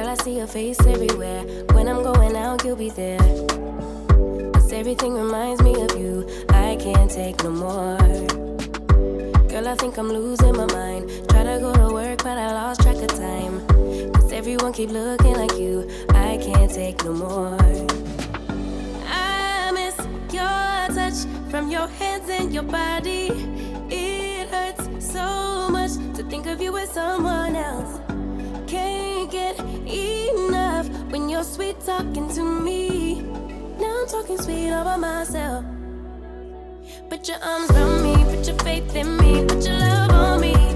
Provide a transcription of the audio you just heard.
I see your face everywhere. When I'm going out, you'll be there. 'Cause everything reminds me of you. I can't take no more. Girl, I think I'm losing my mind. Try to go to work, but I lost track of time. 'Cause everyone keep looking like you. I can't take no more. I miss your touch from your hands and your body. It hurts so much to think of you with someone else. Can't get enough when you're sweet talking to me. Now I'm talking sweet all by myself. Put your arms around me, put your faith in me, put your love on me.